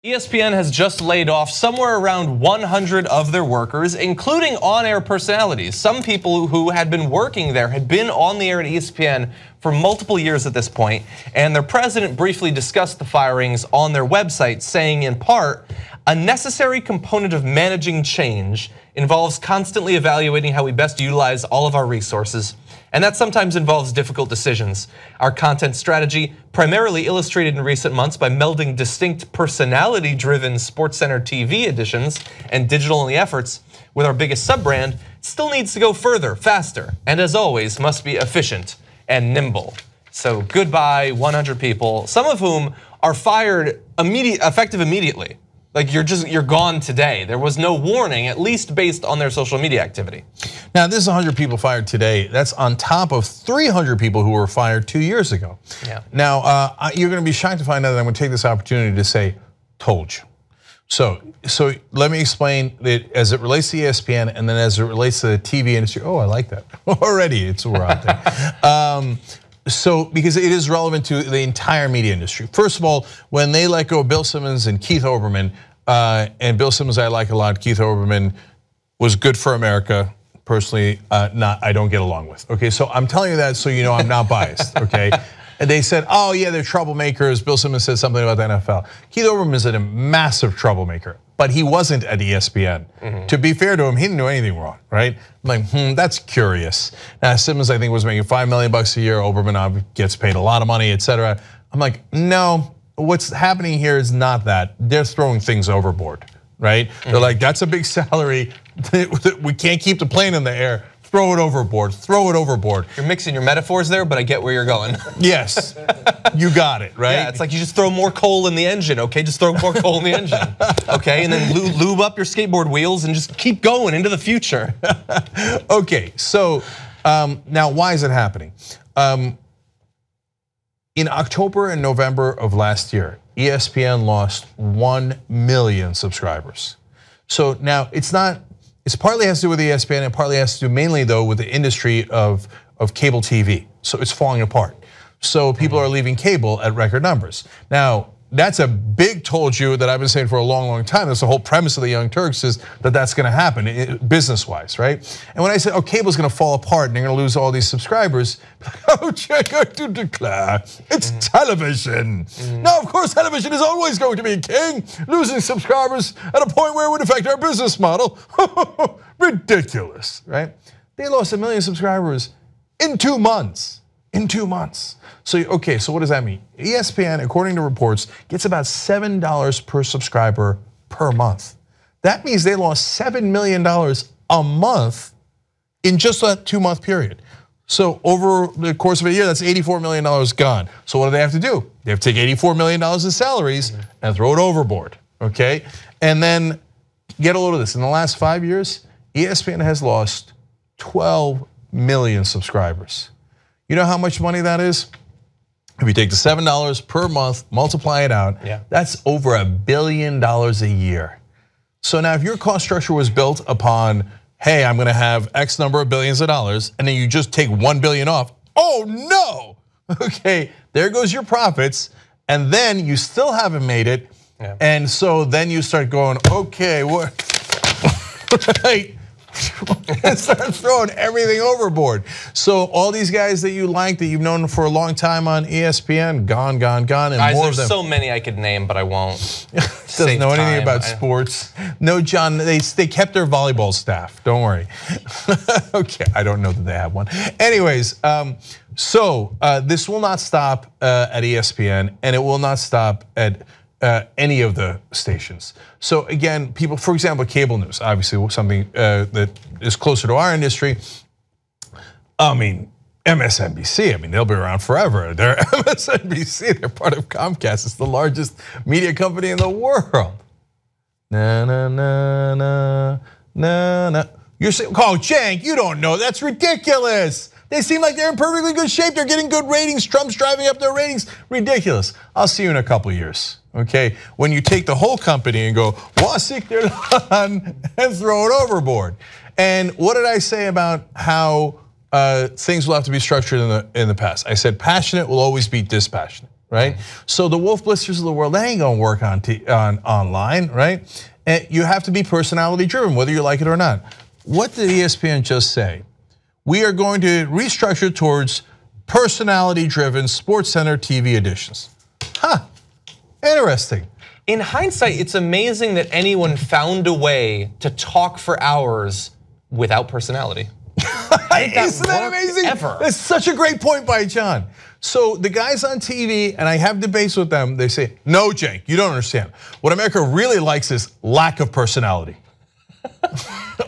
ESPN has just laid off somewhere around 100 of their workers, including on-air personalities. Some people who had been working there had been on the air at ESPN for multiple years at this point, and their president briefly discussed the firings on their website, saying in part, "A necessary component of managing change involves constantly evaluating how we best utilize all of our resources. And that sometimes involves difficult decisions. Our content strategy, primarily illustrated in recent months by melding distinct personality-driven SportsCenter TV editions and digital-only efforts with our biggest sub-brand, still needs to go further, faster, and as always, must be efficient and nimble." So goodbye 100 people, some of whom are fired effective immediately. Like you're gone today. There was no warning, at least based on their social media activity. Now this is 100 people fired today. That's on top of 300 people who were fired 2 years ago. Yeah. Now you're going to be shocked to find out that I'm going to take this opportunity to say, told you. So let me explain it as it relates to ESPN and then as it relates to the TV industry. Oh, I like that. Already, we're out there. So, because it is relevant to the entire media industry. First of all, when they let go of Bill Simmons and Keith Olbermann, and Bill Simmons I like a lot, Keith Olbermann was good for America. Personally, I don't get along with. Okay, so I'm telling you that so you know I'm not biased, okay? And they said, oh yeah, they're troublemakers. Bill Simmons said something about the NFL. Keith Olbermann is a massive troublemaker, but he wasn't at ESPN. To be fair to him, he didn't do anything wrong, right? I'm like, that's curious. Now Simmons, I think, was making $5 million a year. Olbermann gets paid a lot of money, etc. I'm like, no, what's happening here is not that. They're throwing things overboard, right? They're like, that's a big salary. We can't keep the plane in the air. Throw it overboard, throw it overboard. You're mixing your metaphors there, but I get where you're going. Yes, you got it, right? Yeah, it's like you just throw more coal in the engine, okay? Just throw more coal in the engine, okay? And then lube up your skateboard wheels and just keep going into the future. Okay, so now why is it happening? In October and November of last year, ESPN lost 1 million subscribers. So now it's partly has to do with ESPN and partly has to do mainly though with the industry of cable TV. So it's falling apart. So people are leaving cable at record numbers. Now, that's a big told you that I've been saying for a long, long time. That's the whole premise of the Young Turks is that that's going to happen business-wise, right? And when I said, oh, cable's going to fall apart and they're going to lose all these subscribers, oh, check out to declare, it's television. Now, of course, television is always going to be king, losing subscribers at a point where it would affect our business model. Ridiculous, right? They lost 1 million subscribers in 2 months. In 2 months. So, okay, so what does that mean? ESPN, according to reports, gets about $7 per subscriber per month. That means they lost $7 million a month in just that 2-month period. So over the course of a year, that's $84 million gone. So what do they have to do? They have to take $84 million in salaries and throw it overboard, okay? And then get a load of this. In the last 5 years, ESPN has lost 12 million subscribers. You know how much money that is? If you take the $7 per month, multiply it out, that's over $1 billion a year. So now if your cost structure was built upon, hey, I'm gonna have X number of billions of dollars, and then you just take 1 billion off, oh no! Okay, there goes your profits, and then you still haven't made it, and so then you start going, okay, what, right? And start throwing everything overboard. So all these guys that you like, that you've known for a long time on ESPN, gone, and guys, more of them. There's so many I could name, but I won't. Doesn't know anything about sports. No, John, they kept their volleyball staff, don't worry. Okay, I don't know that they have one. Anyways, so this will not stop at ESPN, and it will not stop at any of the stations. So again, people, for example, cable news, obviously something that is closer to our industry. I mean, MSNBC, I mean, they'll be around forever. They're MSNBC, they're part of Comcast. It's the largest media company in the world. Na na na na na na. You're saying, oh, Cenk, you don't know, that's ridiculous. They seem like they're in perfectly good shape. They're getting good ratings. Trump's driving up their ratings. Ridiculous. I'll see you in a couple years, okay? When you take the whole company and go, wasik derlan, and throw it overboard. And what did I say about how things will have to be structured in the past? I said passionate will always beat dispassionate. right? So the Wolf Blitzers of the world, they ain't gonna work on online, right? And you have to be personality driven, whether you like it or not. What did ESPN just say? We are going to restructure towards personality-driven SportsCenter TV editions. Huh, interesting. In hindsight, it's amazing that anyone found a way to talk for hours without personality. Isn't that amazing? Ever. That's such a great point by John. So the guys on TV, and I have debates with them, they say, no, Cenk, you don't understand. What America really likes is lack of personality.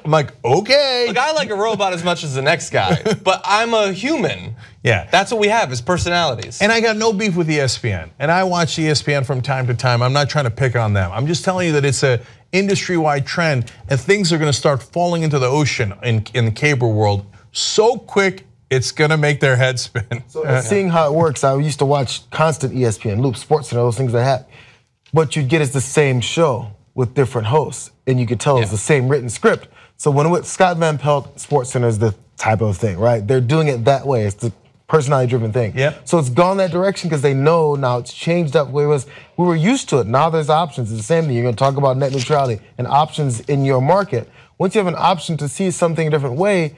I'm like, okay. Look, I like a robot as much as the next guy, but I'm a human. Yeah. That's what we have is personalities. And I got no beef with ESPN. And I watch ESPN from time to time. I'm not trying to pick on them. I'm just telling you that it's a industry-wide trend and things are gonna start falling into the ocean in the cable world so quick, it's gonna make their head spin. So seeing how it works, I used to watch constant ESPN, Loop, SportsCenter, those things that happen. What you'd get is the same show with different hosts, and you could tell it's the same written script. So when with Scott Van Pelt, SportsCenter is the type of thing, right? They're doing it that way. It's the personality-driven thing. Yep. So it's gone that direction because they know now it's changed up. We were used to it. Now there's options. It's the same thing. You're going to talk about net neutrality and options in your market. Once you have an option to see something a different way,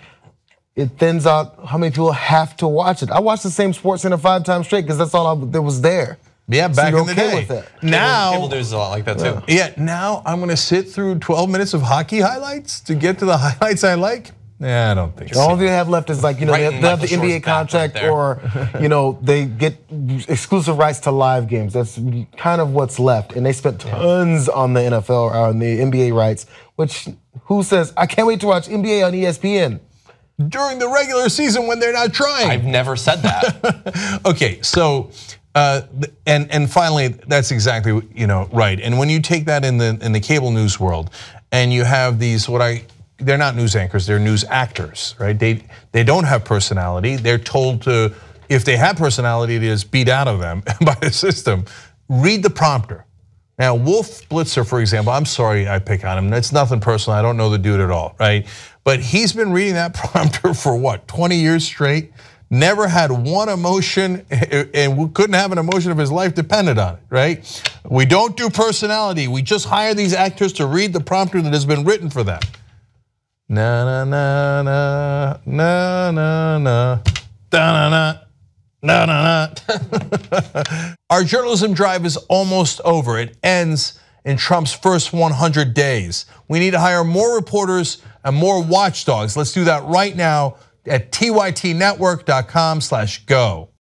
it thins out how many people have to watch it. I watched the same SportsCenter 5 times straight because that's all that was there. Yeah, back in the day. With it. Now, cable news is a lot like that too. Yeah, now I'm gonna sit through 12 minutes of hockey highlights to get to the highlights I like. Yeah, I don't think so. The only thing they have left is like, they have the N.B.A. contract or, they get exclusive rights to live games. That's kind of what's left. And they spent tons on the N.F.L. or on the N.B.A. rights, which who says, I can't wait to watch N.B.A. on ESPN. During the regular season when they're not trying. I've never said that. Okay, so and finally, that's exactly right. And when you take that in the cable news world, and you have these they're not news anchors, they're news actors, right? They don't have personality. They're told to, if they have personality, it is beat out of them by the system. Read the prompter. Now, Wolf Blitzer, for example, I'm sorry I pick on him. That's nothing personal. I don't know the dude at all, right? But he's been reading that prompter for what, 20 years straight? Never had one emotion and couldn't have an emotion if his life depended on it, right? We don't do personality. We just hire these actors to read the prompter that has been written for them. Na na na na na na na na na. No, no, no. Our journalism drive is almost over. It ends in Trump's first 100 days. We need to hire more reporters and more watchdogs. Let's do that right now at tytnetwork.com/go.